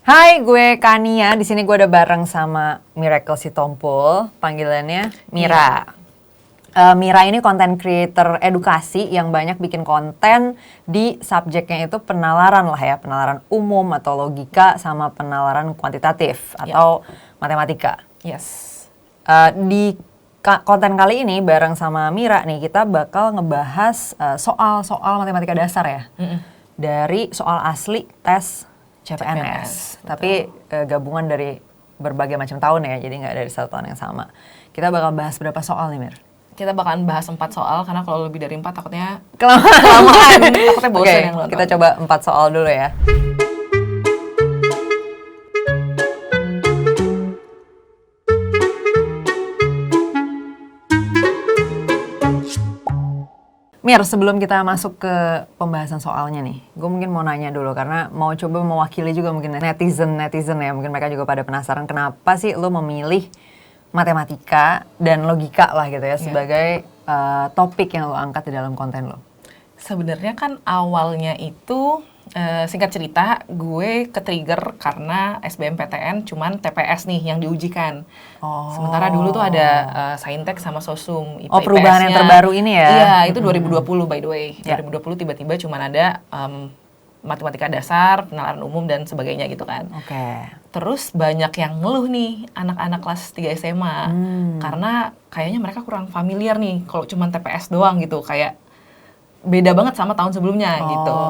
Hai, gue Kania. Di sini gue udah bareng sama Miracle Sitompul, panggilannya Mira. Mira ini content creator edukasi yang banyak bikin konten di subjeknya itu penalaran lah ya, penalaran umum atau logika sama penalaran kuantitatif atau matematika. Yes. Di konten kali ini bareng sama Mira nih kita bakal ngebahas soal-soal matematika dasar ya. Dari soal asli tes CPNS. Tapi gabungan dari berbagai macam tahun ya, jadi nggak dari satu tahun yang sama. Kita bakal bahas berapa soal nih, Mir? Kita bakalan bahas 4 soal karena kalau lebih dari 4 takutnya Kelamaan. takutnya bosan Oke, yang nonton. kita coba 4 soal dulu ya. Mir, sebelum kita masuk ke pembahasan soalnya nih, gue mungkin mau nanya dulu karena mau coba mewakili juga mungkin netizen ya, mungkin mereka juga pada penasaran kenapa sih lo memilih matematika dan logika lah gitu ya sebagai topik yang lo angkat di dalam konten lo. Sebenarnya kan awalnya itu singkat cerita gue ke-trigger karena SBMPTN cuman TPS nih yang diujikan. Sementara dulu tuh ada Saintek sama Sosum. Oh, perubahan yang terbaru ini ya? Iya, itu 2020 by the way. 2020 tiba-tiba cuman ada matematika dasar, penalaran umum dan sebagainya gitu kan. Oke. Terus banyak yang ngeluh nih anak-anak kelas 3 SMA karena kayaknya mereka kurang familiar nih kalau cuman TPS doang gitu, kayak beda banget sama tahun sebelumnya gitu.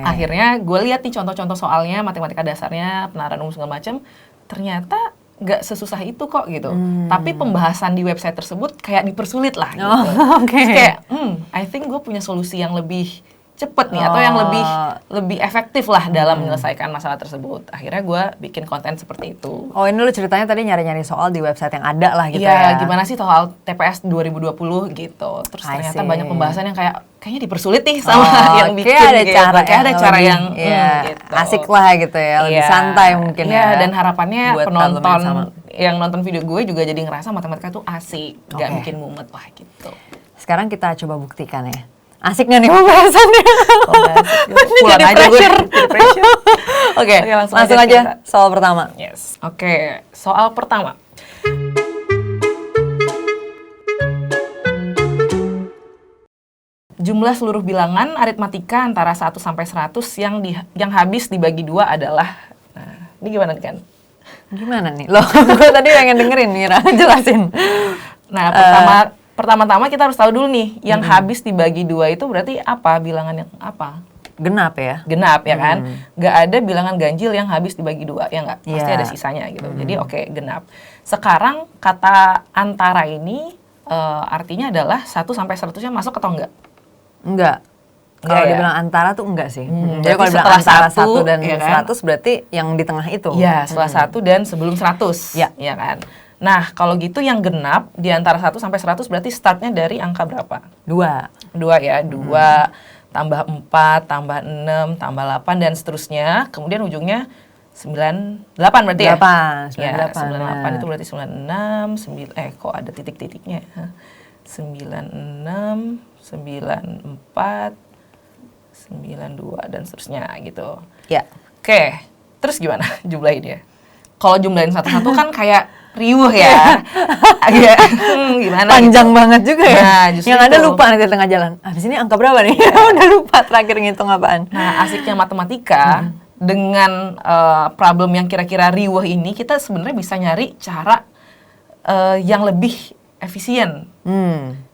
Akhirnya gue lihat nih contoh-contoh soalnya matematika dasarnya, penalaran umum segala macam, ternyata nggak sesusah itu kok gitu. Tapi pembahasan di website tersebut kayak dipersulit lah gitu. Terus kayak, I think gue punya solusi yang lebih cepet nih atau yang lebih efektif lah dalam menyelesaikan masalah tersebut. Akhirnya gue bikin konten seperti itu. Oh, ini lu ceritanya tadi nyari-nyari soal di website yang ada lah gitu ya. Iya, gimana sih soal TPS 2020 gitu. Terus ternyata banyak pembahasan yang kayaknya dipersulit nih sama yang bikin ada gitu. Kayak ada cara yang gitu. Asik lah gitu ya, lebih santai mungkin ya. Dan harapannya penonton yang nonton video gue juga jadi ngerasa matematika tuh asik, gak bikin mumet lah gitu. Sekarang kita coba buktikan ya. Asik gak nih pembahasannya? Pulang aja gue. Oke, langsung aja soal pertama. Yes. Oke, soal pertama. Jumlah seluruh bilangan aritmatika antara 1 sampai 100 yang habis dibagi 2 adalah, nah, ini gimana nih kan? Gimana nih? Loh, gue tadi pengen dengerin Mira, jelasin. Nah, pertama-tama kita harus tahu dulu nih, yang habis dibagi 2 itu berarti apa? Bilangan yang apa? Genap ya? Genap ya kan? Gak ada bilangan ganjil yang habis dibagi 2, ya nggak? Pasti ada sisanya gitu. Jadi oke, genap. Sekarang kata antara ini artinya adalah 1 sampai 100-nya masuk atau enggak? Enggak. Kalau dibilang antara tuh enggak sih. Jadi kalau dibilang antara 1 dan ya kan? 100 berarti yang di tengah itu. Iya, setelah 1 dan sebelum 100. Ya kan? Nah, kalau gitu yang genap di antara 1 sampai 100 berarti startnya dari angka berapa? 2 ya, 2 tambah 4, tambah 6, tambah 8 dan seterusnya. Kemudian ujungnya 98 berarti ya? 98. Ya, 98 itu berarti 96, kok ada titik-titiknya? 96, 94, 92 dan seterusnya gitu. Ya. Oke, terus gimana jumlahinnya? Kalau jumlahin satu-satu kan kayak riuh ya. Agak gimana panjang gitu. Banget juga ya. Nah, yang ada lupa nanti di tengah jalan. Di sini angka berapa nih? Udah lupa terakhir ngitung apaan. Nah, asiknya matematika dengan problem yang kira-kira riuh ini, kita sebenarnya bisa nyari cara yang lebih efisien.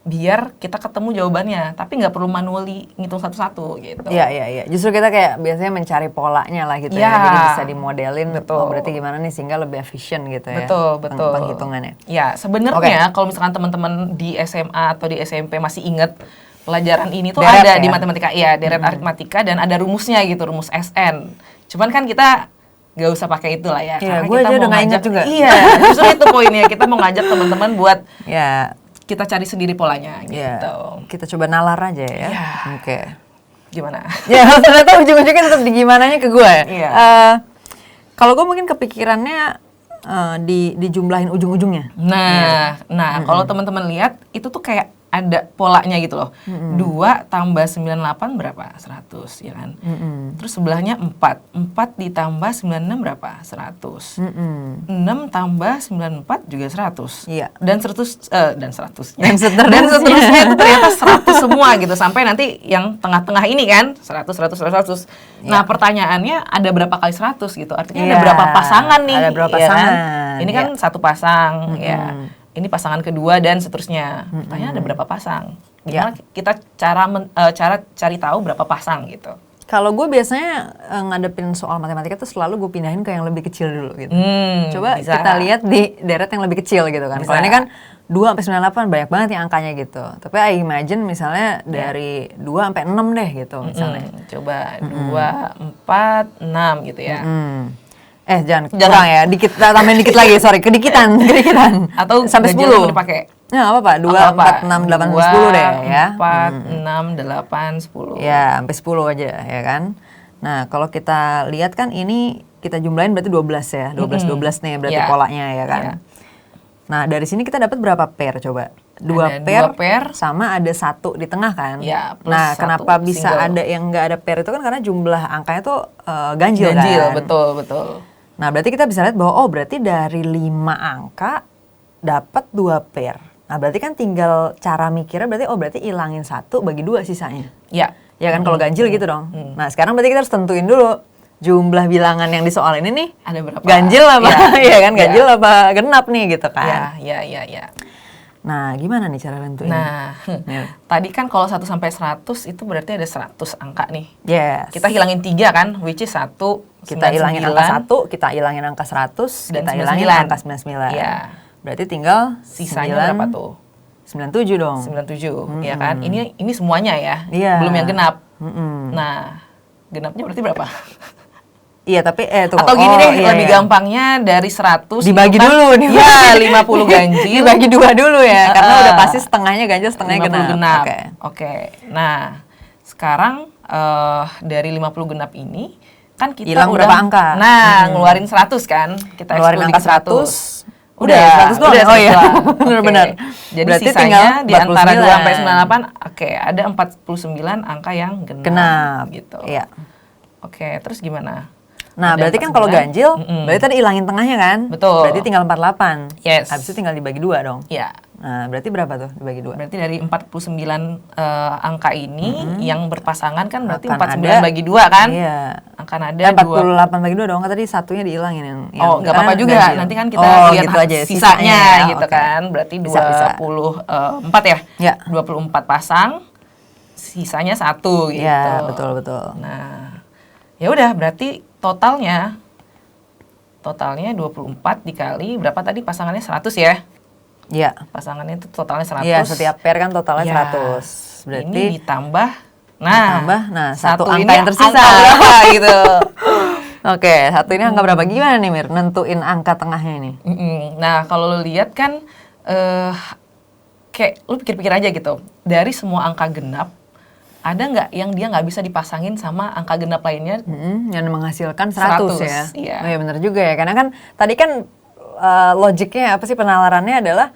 Biar kita ketemu jawabannya, tapi nggak perlu manually ngitung satu-satu gitu. Iya. Justru kita kayak biasanya mencari polanya lah gitu ya. Jadi bisa dimodelin. Oh, berarti gimana nih sehingga lebih efisien gitu ya. Betul. Penghitungannya. Ya, sebenarnya kalau misalkan teman-teman di SMA atau di SMP masih ingat pelajaran ini tuh deret ada di matematika, deret aritmatika dan ada rumusnya gitu, rumus SN. Cuman kan kita nggak usah pakai itu lah ya. Karena gue aja udah ngajak juga. Iya, justru itu poinnya. Kita mau ngajak teman-teman buat kita cari sendiri polanya gitu. Kita coba nalar aja ya. Oke. Gimana? Ya, ternyata ujung-ujungnya tetap di gimananya ke gue ya. Iya. Kalau gue mungkin kepikirannya dijumlahin ujung-ujungnya. Nah, kalau teman-teman lihat itu tuh kayak ada polanya gitu loh. 2 tambah 98 berapa? 100, ya kan? Terus sebelahnya 4. 4 ditambah 96 berapa? 100. 6 tambah 94 juga 100. Iya. Dan 100 dan 100. Dan Dan seterusnya itu ternyata 100 semua gitu. Sampai nanti yang tengah-tengah ini kan 100, 100, 100. Nah, pertanyaannya ada berapa kali 100 gitu. Artinya ada Iya. berapa pasangan nih? Ada berapa ya kan? pasangan, Ini kan iya. satu pasang ya. Ini pasangan kedua dan seterusnya. Pertanyaan ada berapa pasang? Gimana kita cara cari tahu berapa pasang gitu? Kalau gue biasanya ngadepin soal matematika tuh selalu gue pindahin ke yang lebih kecil dulu gitu. Coba bisa. kita lihat di deret yang lebih kecil gitu kan. Bisa. Kalau ini kan 2 sampai 98 banyak banget yang angkanya gitu. Tapi I imagine misalnya dari 2 sampai 6 deh gitu misalnya. Coba 2, 4, 6 gitu ya. Jangan kurang ya, dikit tambahin dikit lagi, sorry, kedikitan. Atau sampai ganjil 10. dipakai. Nah, apa-apa, 2, 4, 6, 8, 10 deh ya. 4, 6, 8, 10. Ya, sampai 10 aja ya kan. Nah, kalau kita lihat kan ini kita jumlahin berarti 12 ya. 12 nih berarti Ya. polanya ya kan. Ya. Nah, dari sini kita dapat berapa pair coba? Ada 2 2 pair. sama ada 1 di tengah kan. Ya, plus nah, 1 kenapa bisa single. ada yang nggak ada pair itu kan karena jumlah angkanya tuh ganjil Ganjil, kan. betul. Nah, berarti kita bisa lihat bahwa berarti dari 5 angka dapat 2 pair. Nah, berarti kan tinggal cara mikirnya berarti ilangin 1 bagi 2 sisanya. Ya. Ya kan kalau ganjil gitu dong. Nah, sekarang berarti kita harus tentuin dulu jumlah bilangan yang di soal ini nih. Ada berapa? Ganjil apa? Ya. Ya kan ganjil apa genap nih gitu kan. Ya. Nah, gimana nih cara nentuin? Nah, tadi kan kalau 1 sampai 100 itu berarti ada 100 angka nih. Yes. Kita hilangin 3 kan, which is 1, Kita hilangin angka 1, kita hilangin angka 100, Dan kita hilangin 99. angka 99. Iya. Berarti tinggal Sisanya berapa tuh? 97 dong. 97, ya kan? Ini semuanya ya, Iya. belum yang genap. Nah, genapnya berarti berapa? Iya, tapi tuh. Atau gini deh, iya, lebih iya. gampangnya dari 100 Dibagi itu kan, dulu nih. Ya, 50 ganjil. Dibagi 2 dulu ya, karena udah pasti setengahnya ganjil, setengahnya 50 genap. Oke. Nah, sekarang dari 50 genap ini kan kita Hilang udah berapa angka? Nah, ngeluarin 100 kan? Kita Ngeluarin excluding angka 100. Udah, 100 doang. udah Oh iya. 100 doang. Benar-benar. Oke. Jadi Berarti sisanya tinggal di antara 2 sampai 49. 98, oke, ada 49 angka yang genap. Genap. Gitu. Iya. Oke, terus gimana? Nah, Ada berarti kan kalau 49. ganjil, berarti tadi hilangin tengahnya kan? Betul. Berarti tinggal 48. Yes. Habis itu tinggal dibagi 2 dong. Ya, Nah, berarti berapa tuh dibagi 2? berarti dari 49 angka ini yang berpasangan kan berarti Akan 49 ada- bagi 2 kan? Iya. Akan ada 48 bagi 2 dong, kan tadi satunya dihilangin yang Oh, nggak apa-apa karena juga. ganjil. Nanti kan kita lihat gitu aja, sisanya ya. gitu Oke. kan. Berarti Bisa. 24 ya? Ya. 24 pasang, sisanya 1 gitu. Ya, betul. Nah, ya udah berarti totalnya 24 dikali berapa tadi pasangannya 100 ya? Iya. Pasangannya itu totalnya 100. Iya, setiap pair kan totalnya Ya. 100. Berarti Ini ditambah satu ini angka yang tersisa. angka berapa gitu. Oke, satu ini angka berapa? Gimana nih Mir, nentuin angka tengahnya ini? Nah, kalau lo lihat kan kayak lo pikir-pikir aja gitu. Dari semua angka genap, ada nggak yang dia nggak bisa dipasangin sama angka genap lainnya? Yang menghasilkan 100 ya? 100, iya. Oh iya bener juga ya, karena kan tadi kan logiknya apa sih, penalarannya adalah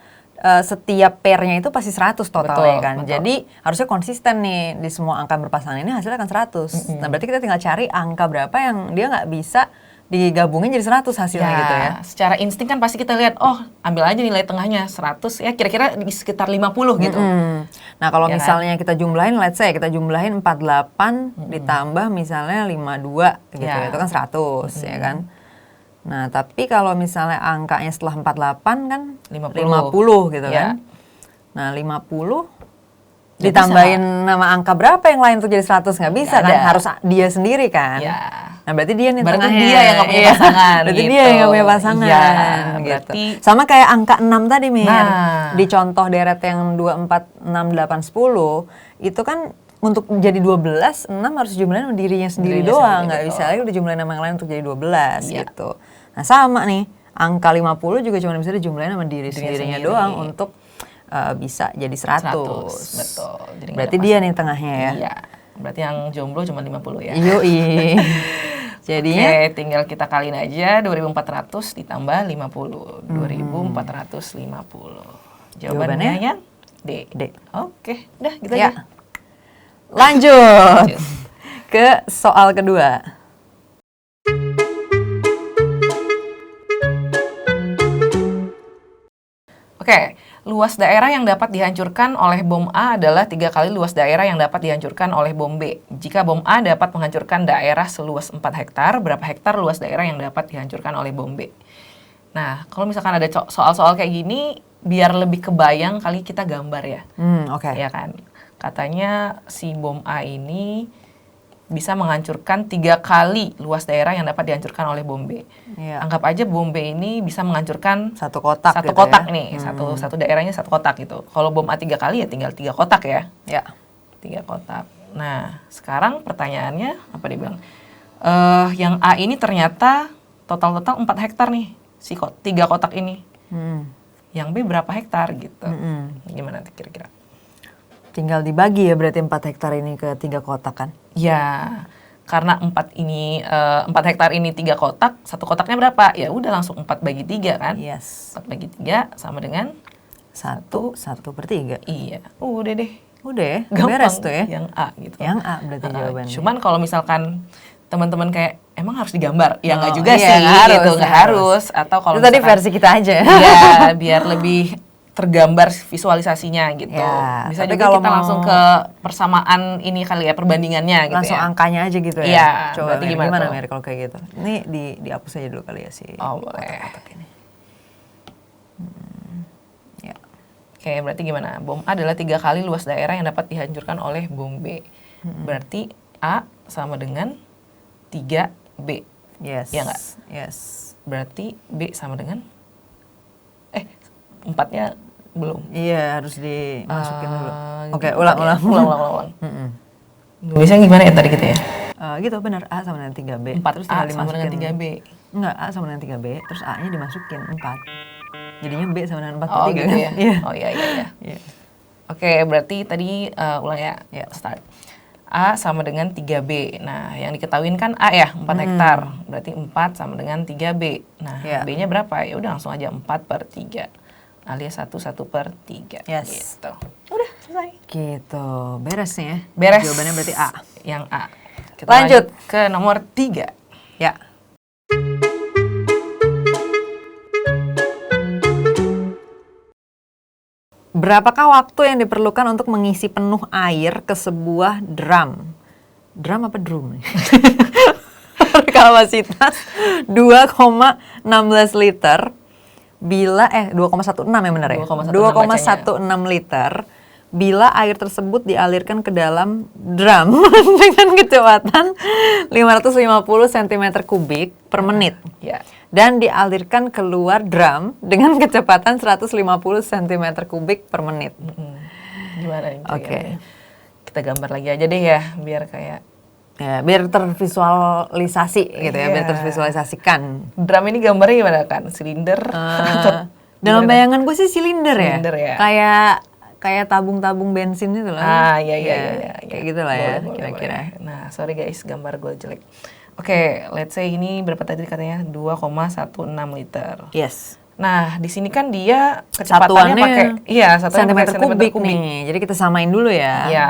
setiap pairnya itu pasti 100 totalnya Betul, kan. betul. Jadi harusnya konsisten nih di semua angka berpasangan ini hasilnya akan 100. Nah berarti kita tinggal cari angka berapa yang dia nggak bisa digabungin jadi 100 hasilnya gitu ya. Secara insting kan pasti kita lihat, oh ambil aja nilai tengahnya 100, ya kira-kira di sekitar 50 gitu. Nah kalau Ya kan? misalnya kita jumlahin, let's say kita jumlahin 48 ditambah misalnya 52 gitu Ya. itu kan 100 ya kan. Nah tapi kalau misalnya angkanya setelah 48 kan 50 gitu Ya. kan. Nah 50 Nggak ditambahin nama angka berapa yang lain untuk jadi 100, nggak bisa Nggak kan, ada. harus dia sendiri kan. Ya. Nah berarti dia nih Berarti tengahnya. dia yang nggak punya Iya. pasangan, Berarti gitu. dia yang nggak punya pasangan. Iya, gitu. berarti- Sama kayak angka 6 tadi Mir. Nah. Di contoh deret yang 2, 4, 6, 8, 10 itu kan untuk jadi 12, 6 harus jumlahin sama dirinya sendiri Dirinya doang. sendiri, Nggak betul. bisa lagi udah jumlahin sama yang lain untuk jadi 12 Iya. gitu. Nah sama nih, angka 50 juga cuma bisa dijumlahin sama diri Dirinya sendirinya sendiri. doang untuk bisa jadi 100. Betul. Jadi nggak Berarti ada dia pasangan. nih tengahnya ya. Iya. Berarti yang jomblo cuma 50 ya. Yoi. Jadinya Oke, tinggal kita kaliin aja 2400 ditambah 50. 2450. Jawabannya Jawabannya? yang D. D. Oke, udah gitu Ya. aja. Lanjut ke soal kedua. Oke, luas daerah yang dapat dihancurkan oleh bom A adalah 3 kali luas daerah yang dapat dihancurkan oleh bom B. Jika bom A dapat menghancurkan daerah seluas 4 hektar, berapa hektar luas daerah yang dapat dihancurkan oleh bom B? Nah, kalau misalkan ada soal-soal kayak gini, biar lebih kebayang kali kita gambar ya. Oke. Ya kan? Katanya si bom A ini bisa menghancurkan 3 kali luas daerah yang dapat dihancurkan oleh bom B. Iya. Anggap aja bom B ini bisa menghancurkan Satu kotak satu gitu kotak ya. nih, satu daerahnya satu kotak gitu. Kalau bom A 3 kali ya tinggal 3 kotak ya. Ya. 3 kotak. Nah, sekarang pertanyaannya apa dia bilang? Yang A ini ternyata total 4 hektar nih, si 3 kotak ini. Yang B berapa hektar gitu. Gimana nanti kira-kira? Tinggal dibagi ya berarti 4 hektar ini ke 3 kotak kan? Ya, karena 4 hektar ini 3 kotak, satu kotaknya berapa? Ya udah langsung 4 bagi 3 kan? Yes. 4 bagi 3 sama dengan 1/3. Iya, udah deh. Udah ya, Gampang, beres tuh ya. Yang A gitu. Yang A berarti jawabannya. Cuman kalau misalkan teman-teman kayak emang harus digambar, ya nggak Oh, juga iya, sih, nggak harus, gitu, nggak harus. Atau kalau Itu tadi misalkan- versi kita aja. ya biar lebih tergambar visualisasinya gitu. Ya, Bisa tapi juga kalau kita mau- langsung ke persamaan ini kali ya, perbandingannya gitu Langsung ya. angkanya aja gitu ya. Iya, Coba berarti Mer, gimana gimana tuh? Mer kalau kayak gitu? Ini dihapus aja dulu kali ya sih. Oh boleh. Ini. Ya. Oke, berarti gimana? Bom A adalah 3 kali luas daerah yang dapat dihancurkan oleh bom B. Berarti A sama dengan 3B. Yes. Iya nggak? Yes. Berarti B sama dengan 4-nya belum. Iya, harus dimasukin dulu. Oke, Gitu, ulang. ulang. Nulisnya gimana ya tadi kita ya? Gitu benar, A sama dengan 3B. 4 terus A tinggal sama dengan dimasukin. 3B. Enggak, A sama dengan 3B, terus A-nya dimasukin 4. Jadinya B sama dengan 4 Oh per 3 gitu kan? ya? Iya. Oh iya. Iya. Oke, berarti tadi ulang ya. Ya. Start. A sama dengan 3B. Nah, yang diketahuin kan A ya, 4 hektar. Berarti 4 sama dengan 3B. Nah, Ya. B-nya berapa? Ya udah langsung aja 4/3. Alias 1/3. Yes. Gitu. Udah, selesai. Gitu, beres nih ya. Beres. Jawabannya berarti A. Yang A. Kita Lanjut. ke nomor 3. Ya. Berapakah waktu yang diperlukan untuk mengisi penuh air ke sebuah drum? Drum apa drum? Kapasitas 2,16 liter. Bila 2,16 ya benar ya? 2,16 liter. Bila air tersebut dialirkan ke dalam drum dengan kecepatan 550 cm kubik per menit. Ya. Dan dialirkan keluar drum dengan kecepatan 150 cm kubik per menit. Gimana nih? Oke. Kita gambar lagi aja deh ya, biar kayak Ya, biar tervisualisasi gitu ya, biar Iya. tervisualisasikan. drum ini gambarnya gimana kan? Silinder? Atau Dalam gimana? bayangan gue sih silinder ya. Silinder ya. Kayak tabung-tabung bensin itu lah. Iya. Kayak gitu lah ya, Boleh, kira-kira. boleh. Nah, sorry guys, gambar gue jelek. Oke, let's say ini berapa tadi katanya? 2,16 liter. Yes. Nah, di sini kan dia kecepatannya pakai satuannya pakai sentimeter kubik nih. Jadi kita samain dulu ya. Iya.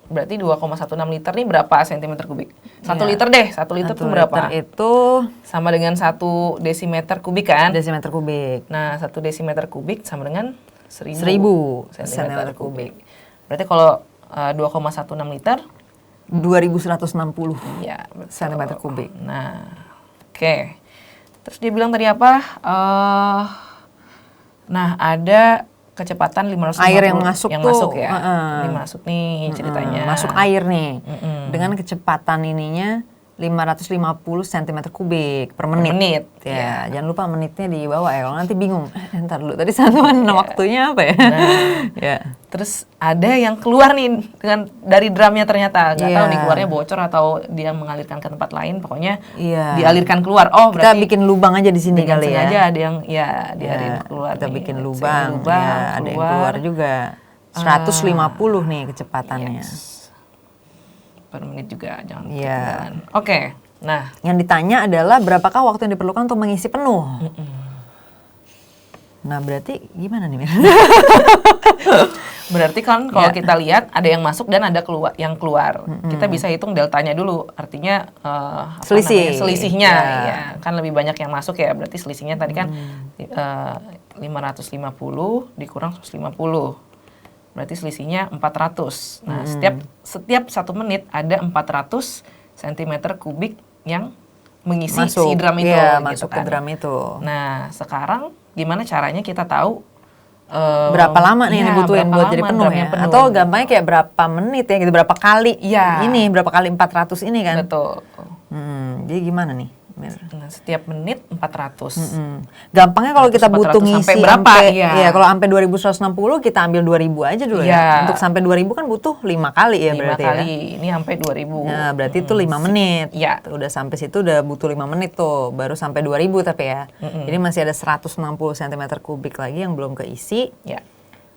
Berarti 2,16 liter nih berapa sentimeter kubik? 1 Iya. liter deh. 1 liter tuh berapa? Liter itu Sama dengan 1 desimeter kubik kan? desimeter kubik. Nah, 1 desimeter kubik sama dengan 1000 sentimeter kubik. Berarti kalau 2,16 liter 2160 iya, betul. sentimeter kubik. Nah, oke. Terus dia bilang tadi apa? Nah, ada kecepatan 550 Air yang masuk yang tuh, masuk ya. heeh. Ini masuk nih ceritanya. Masuk air nih. Mm-mm. Dengan kecepatan ininya 550 cm kubik per menit. menit, Ya, jangan lupa menitnya di bawah ya. Kalau nanti bingung, ntar dulu tadi satuan waktunya apa ya? Ya. Terus ada yang keluar nih dari drumnya ternyata. Nggak tahu Iya. nih keluarnya bocor atau dia mengalirkan ke tempat lain. Pokoknya Iya. dialirkan keluar. Oh, Kita berarti bikin lubang aja di sini dengan kali sengaja ya. ada yang dialirkan keluar. Kita nih. bikin Let's say lubang, ya, ada yang keluar juga. 150 nih kecepatannya. Yes. Per menit juga, jangan Iya. ketinggalan. Oke, nah Yang ditanya adalah berapakah waktu yang diperlukan untuk mengisi penuh? Nah, berarti gimana nih, Mir? Berarti kan kalau Ya. kita lihat ada yang masuk dan ada yang keluar. Kita bisa hitung deltanya dulu. Artinya Selisih. selisihnya. Ya. Ya, kan lebih banyak yang masuk ya. Berarti selisihnya tadi kan 550 dikurang 150. Berarti selisihnya 400. Nah, setiap 1 menit ada 400 cm kubik yang mengisi si drum itu. Iya, gitu masuk kan. ke drum itu. Nah, sekarang gimana caranya kita tahu Berapa lama nih yang dibutuhin buat jadi penuh ya? Atau gampangnya kayak berapa menit ya gitu, berapa kali berapa kali 400 ini kan? Betul. Jadi gimana nih? Nah, setiap menit 400. Gampangnya kalau kita 400 butuh ngisi sampai berapa? Iya. Kalau sampai 2160 kita ambil 2000 aja dulu ya. Untuk sampai 2000 kan butuh 5 kali ya 5 berarti kali. ya. Ini sampai 2000. Nah, berarti itu 5 menit. Iya. Udah sampai situ udah butuh 5 menit tuh, baru sampai 2000 tapi ya. Jadi masih ada 160 cm kubik lagi yang belum keisi. Ya.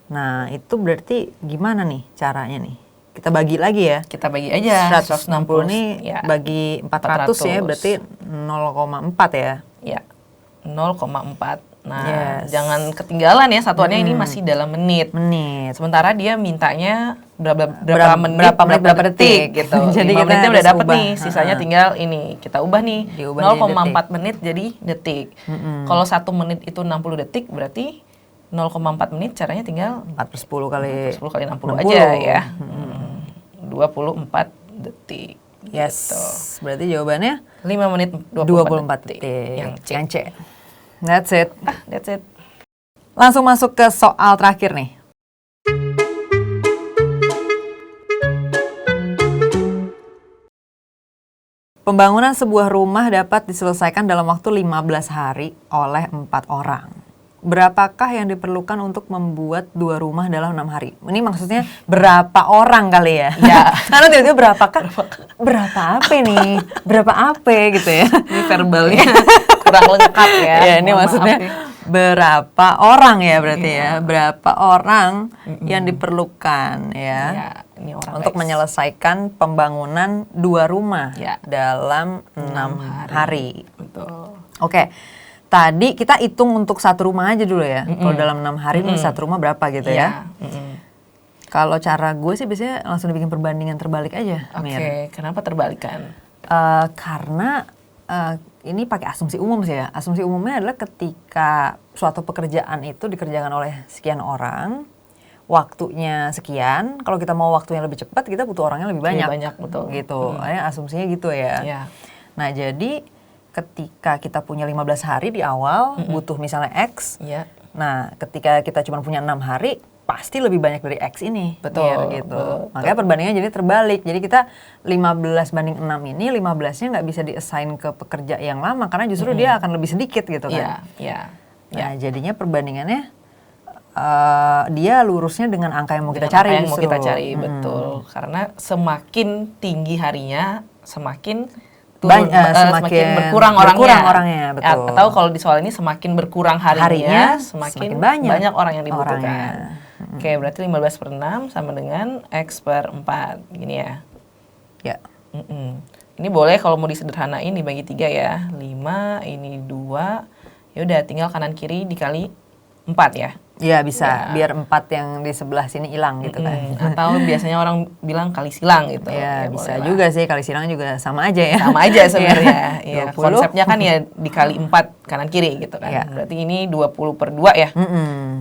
Nah, itu berarti gimana nih caranya nih? Kita bagi lagi ya. Kita bagi aja. 160 nih bagi 400 ya, berarti 0,4 ya. Ya. 0,4. Nah, jangan ketinggalan ya satuannya ini masih dalam menit. Sementara dia mintanya berapa menit, berapa detik gitu. Jadi 5 menitnya udah dapet ubah. nih, sisanya tinggal ini. Kita ubah nih, 0,4 menit jadi detik. Kalau 1 menit itu 60 detik, berarti 0,4 menit caranya tinggal 4/10 kali 10 kali 60 aja ya. 24 detik. Yes. Gitu. Berarti jawabannya 5 menit 24 detik. Yang C. That's it. That's it. Langsung masuk ke soal terakhir nih. Pembangunan sebuah rumah dapat diselesaikan dalam waktu 15 hari oleh 4 orang. Berapakah yang diperlukan untuk membuat 2 rumah dalam 6 hari? Ini maksudnya berapa orang kali ya? Ya. Karena tiba-tiba berapa apa nih? Berapa apa gitu ya? Ini verbalnya kurang lengkap ya. Ya, ini maksudnya berapa orang ya berarti ya? Berapa orang yang diperlukan ya? Ini orang untuk menyelesaikan pembangunan 2 rumah dalam 6 hari. Betul. Oke. Tadi kita hitung untuk 1 rumah aja dulu ya. Kalau dalam 6 hari nih 1 rumah berapa gitu ya. Kalau cara gue sih biasanya langsung dibikin perbandingan terbalik aja. Oke, kenapa terbalikan? Karena ini pakai asumsi umum sih ya. Asumsi umumnya adalah ketika suatu pekerjaan itu dikerjakan oleh sekian orang, waktunya sekian. Kalau kita mau waktunya lebih cepat, kita butuh orangnya lebih banyak. Lebih banyak, betul. Gitu. Asumsinya gitu ya. Nah, jadi ketika kita punya 15 hari di awal, butuh misalnya X. Nah, ketika kita cuma punya 6 hari, pasti lebih banyak dari X ini. Betul. Gitu. Makanya perbandingannya jadi terbalik. Jadi kita 15 banding 6 ini, 15-nya nggak bisa di-assign ke pekerja yang lama, karena justru dia akan lebih sedikit gitu kan. Nah, jadinya perbandingannya dia lurusnya dengan angka yang mau kita cari. Yang mau kita cari, betul. Karena semakin tinggi harinya, semakin berkurang orangnya. Betul. Atau kalau di soal ini semakin berkurang harinya semakin banyak orang yang dibutuhkan. Oke, berarti 15/6 sama dengan X/4 gini ya. Ya. Ini boleh kalau mau disederhanain dibagi 3 ya. 5, ini 2. Yaudah tinggal kanan kiri dikali 4 ya. Iya bisa, biar 4 yang di sebelah sini hilang gitu kan. Atau biasanya orang bilang kali silang gitu. Ya bisa juga sih, kali silang juga sama aja ya. Sama aja sebenarnya. Ya, konsepnya kan ya dikali 4 kanan kiri gitu kan. Berarti ini 20/2 ya.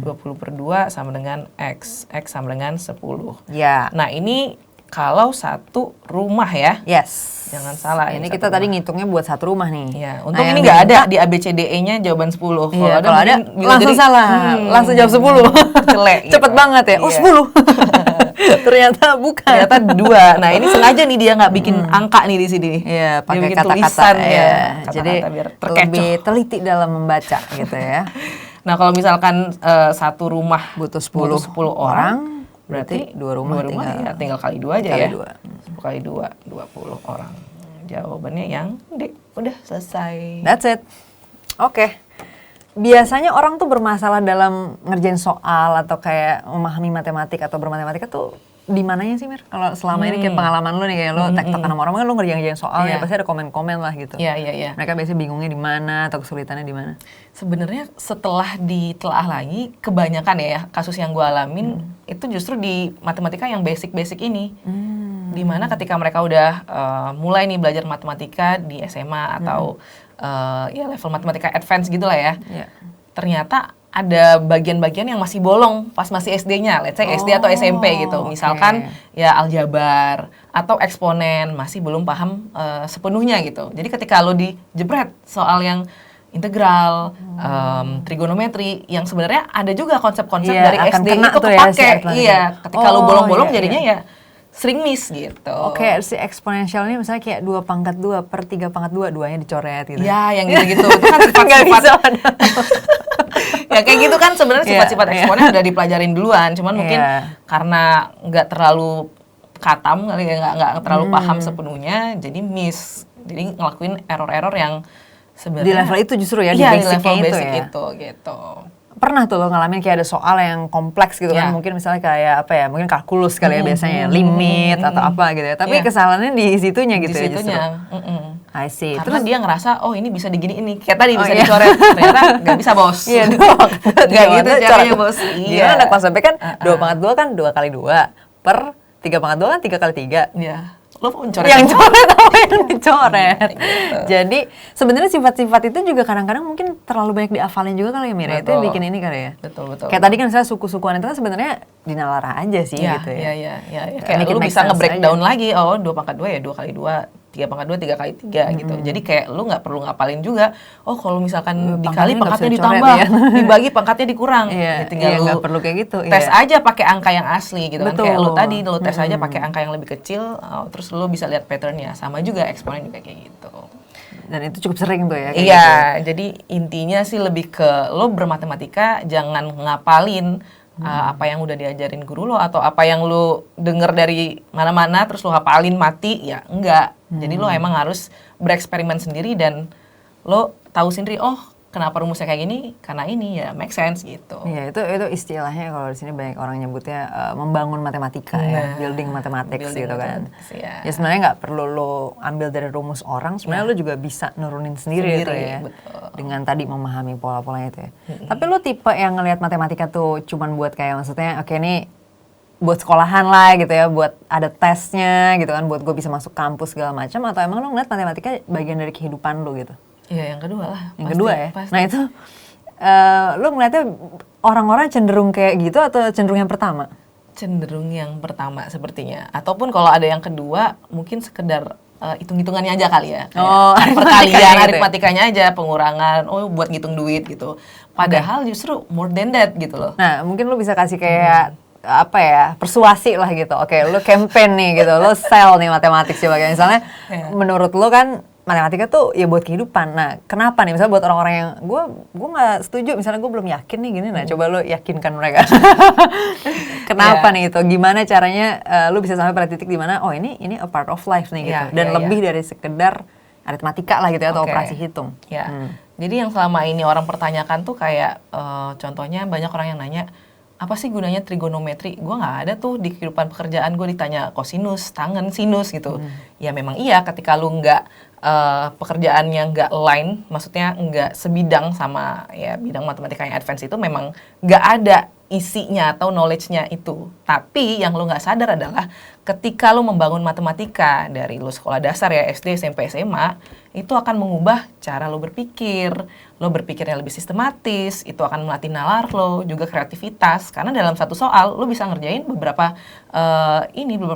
20/2 sama dengan X. X sama dengan 10. Ya. Nah ini kalau 1 rumah ya. Yes. Jangan salah. Ini kita tadi ngitungnya buat 1 rumah nih. Ya, untung ini nggak ada di ABCDE-nya jawaban 10. Kalau ada langsung salah, langsung jawab 10. Celek. Cepet banget ya. Oh 10. Ternyata bukan. Ternyata 2. Nah ini sengaja nih dia nggak bikin angka nih di sini. Iya, pakai kata-kata ya. Jadi lebih teliti dalam membaca gitu ya. Nah kalau misalkan 1 rumah butuh 10 orang, berarti 2 rumah tinggal kali 2 aja ya. 10 kali 2, 20 orang. Jawabannya yang D. Udah selesai. That's it. Oke. Biasanya orang tuh bermasalah dalam ngerjain soal atau kayak memahami matematik atau bermatematika tuh di mananya sih Mir? Kalau selama ini kayak pengalaman lu nih, kayak lu tektokan sama orang kan lu ngerjain soalnya pasti ada komen-komen lah gitu. Iya. Mereka biasanya bingungnya di mana atau kesulitannya di mana? Sebenarnya setelah ditelaah lagi, kebanyakan ya kasus yang gue alamin itu justru di matematika yang basic-basic ini. Dimana ketika mereka udah mulai nih belajar matematika di SMA atau ya level matematika advance gitu lah ya. Ternyata ada bagian-bagian yang masih bolong pas masih SD-nya, let's say SD atau SMP gitu. Misalkan ya aljabar atau eksponen masih belum paham sepenuhnya gitu. Jadi ketika lo dijebret soal yang integral, trigonometri yang sebenarnya ada juga konsep-konsep dari SD itu kepake. Ketika lo bolong-bolong jadinya ya sering miss gitu. Oke, si eksponensialnya misalnya kayak 2/2 per 3/2, duanya dicoret gitu. Ya, yang gitu-gitu. Itu kan sifat-sifat. Ya kayak gitu kan sebenarnya sifat-sifat eksponen udah dipelajarin duluan, cuman mungkin karena nggak terlalu katam kali ya, nggak terlalu paham sepenuhnya, jadi miss. Jadi ngelakuin error-error yang sebenarnya di level itu justru ya, di level itu basic ya. itu gitu. Pernah tuh lo ngalamin kayak ada soal yang kompleks gitu kan, mungkin misalnya kayak apa ya, mungkin kalkulus kali ya biasanya, limit atau apa gitu ya, tapi kesalahannya di situnya gitu di ya situnya. I see. Karena Terus dia ngerasa, oh ini bisa digini ini, kayak tadi bisa dicoret, ternyata nggak bisa bos. Iya nggak gitu caranya bos. Iya. Anak kelas SMP kan 2/2 kan 2x2 per 3/2 kan 3x3. Iya. Lo mencoret yang coret apa yang dicoret. Gitu. Jadi sebenarnya sifat-sifat itu juga kadang-kadang mungkin terlalu banyak dihafalin juga kali ya Mira. Itu yang bikin ini kali ya. Betul. Kayak tadi kan misalnya suku-sukuan itu kan sebenarnya dinalarah aja sih gitu ya. Iya. Kayak lu bisa nge-breakdown lagi, oh 2/2 ya 2x2, 3/2 3x3 gitu. Jadi kayak lu nggak perlu ngapalin juga. Oh kalau misalkan dikali pangkatnya ditambah, dibagi pangkatnya dikurang. Iya, tinggal lu nggak perlu kayak gitu. Tes aja pakai angka yang asli gitu kan. Betul. Kayak lu tadi lu tes aja pakai angka yang lebih kecil, terus lu bisa lihat patternnya. Sama juga eksponen juga kayak gitu. Dan itu cukup sering tuh ya. Iya, jadi intinya sih lebih ke lo bermatematika jangan ngapalin apa yang udah diajarin guru lo atau apa yang lo denger dari mana-mana terus lo hafalin mati, ya enggak. Jadi lo emang harus bereksperimen sendiri dan lo tahu sendiri, oh kenapa rumusnya kayak gini, karena ini ya make sense gitu. Iya, itu istilahnya kalau di sini banyak orang nyebutnya membangun matematika ya, building mathematics gitu kan. Ya sebenarnya nggak perlu lo ambil dari rumus orang, sebenarnya lo juga bisa nurunin sendiri itu ya. Betul. Dengan tadi memahami pola-polanya itu ya. Tapi lo tipe yang ngelihat matematika tuh cuman buat kayak maksudnya oke ini buat sekolahan lah gitu ya, buat ada tesnya gitu kan, buat gue bisa masuk kampus segala macam, atau emang lo ngeliat matematika bagian dari kehidupan lo gitu? Iya, yang kedua lah. Yang kedua ya? Pasti. Nah itu, lo ngeliatnya orang-orang cenderung kayak gitu atau cenderung yang pertama? Cenderung yang pertama sepertinya. Ataupun kalau ada yang kedua, mungkin sekedar hitung-hitungannya aja kali ya. Perkalian, aritmatikanya aja, pengurangan, buat ngitung duit gitu. Padahal justru more than that gitu loh. Nah mungkin lo bisa kasih kayak, apa ya, persuasi lah gitu. Oke, lo campaign nih gitu, lo sell nih matematik coba kayak misalnya, menurut lo kan matematika tuh ya buat kehidupan. Nah, kenapa nih? Misalnya buat orang-orang yang gue nggak setuju, misalnya gue belum yakin nih gini. Nah, coba lo yakinkan mereka. Kenapa nih itu? Gimana caranya lo bisa sampai pada titik di mana oh ini a part of life nih gitu. Dan lebih dari sekedar aritmatika lah gitu ya, atau operasi hitung. Jadi yang selama ini orang pertanyakan tuh kayak contohnya banyak orang yang nanya, apa sih gunanya trigonometri? Gue nggak ada tuh di kehidupan pekerjaan gue ditanya kosinus, tangen, sinus gitu. Ya memang iya ketika lu nggak pekerjaannya nggak align, maksudnya nggak sebidang sama ya bidang matematika yang advance itu memang nggak ada isinya atau knowledge-nya itu. Tapi yang lu nggak sadar adalah ketika lu membangun matematika dari lu sekolah dasar ya SD, SMP, SMA, itu akan mengubah cara lu berpikir. Lo berpikirnya lebih sistematis, itu akan melatih nalar lo, juga kreativitas. Karena dalam satu soal lo bisa ngerjain beberapa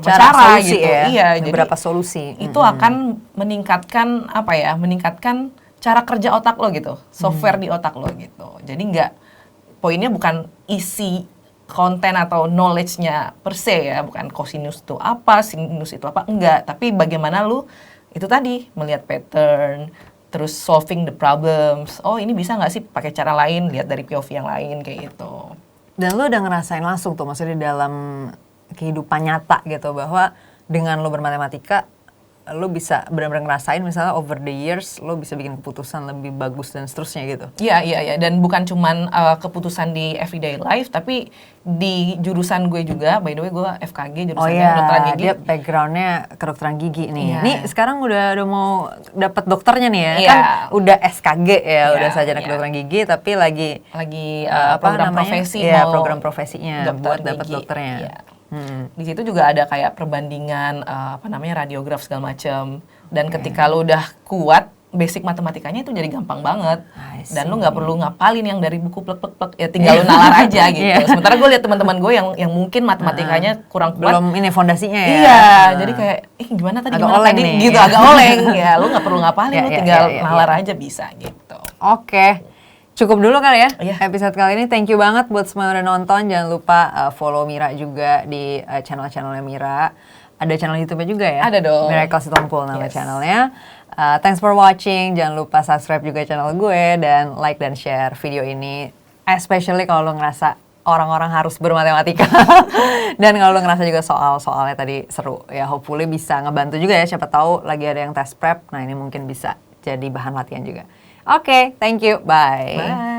cara solusi gitu. Ya? Iya, beberapa solusi. Itu akan meningkatkan meningkatkan cara kerja otak lo gitu, software di otak lo gitu. Jadi poinnya bukan isi konten atau knowledge-nya per se ya, bukan kosinus itu apa, sinus itu apa, enggak. Tapi bagaimana lo itu tadi melihat pattern, terus solving the problems. Oh ini bisa nggak sih pakai cara lain, lihat dari POV yang lain kayak gitu. Dan lo udah ngerasain langsung tuh, maksudnya dalam kehidupan nyata gitu, bahwa dengan lo bermatematika, lo bisa benar-benar ngerasain misalnya over the years lo bisa bikin keputusan lebih bagus dan seterusnya gitu. Iya. Dan bukan cuman keputusan di everyday life, tapi di jurusan gue juga. By the way, gue FKG jurusannya kedokteran gigi. Dia backgroundnya kedokteran gigi nih. Iya. Nih sekarang udah mau dapat dokternya nih ya. Iya. Kan udah SKG ya, Iya, udah sarjana iya. kedokteran gigi, tapi lagi program profesi ya, mau program profesinya dokter buat dapat gigi. dokternya. Iya. Di situ juga ada kayak perbandingan radiograf segala macam. Dan ketika lo udah kuat, basic matematikanya itu jadi gampang banget. Dan lo nggak perlu ngapalin yang dari buku plek-plek, ya tinggal lo nalar aja gitu. Sementara gue lihat teman-teman gue yang mungkin matematikanya kurang kuat. Belum ini fondasinya ya. Iya, jadi kayak gimana tadi agak gimana oleng tadi nih. gitu, agak oleng. Ya, lo nggak perlu ngapalin, lo tinggal iya. nalar aja bisa gitu. Oke. Cukup dulu kali ya Iya. episode kali ini. Thank you banget buat semua yang udah nonton. Jangan lupa follow Mira juga di channel-channelnya Mira. Ada channel YouTube-nya juga ya? Ada dong. Miracle Sitompul nama Yes. channelnya. Thanks for watching. Jangan lupa subscribe juga channel gue dan like dan share video ini. Especially kalau lo ngerasa orang-orang harus bermatematika. Dan kalau lo ngerasa juga soal-soalnya tadi seru. Ya hopefully bisa ngebantu juga ya. Siapa tahu lagi ada yang test prep. Nah ini mungkin bisa jadi bahan latihan juga. Oke, thank you. Bye. Bye.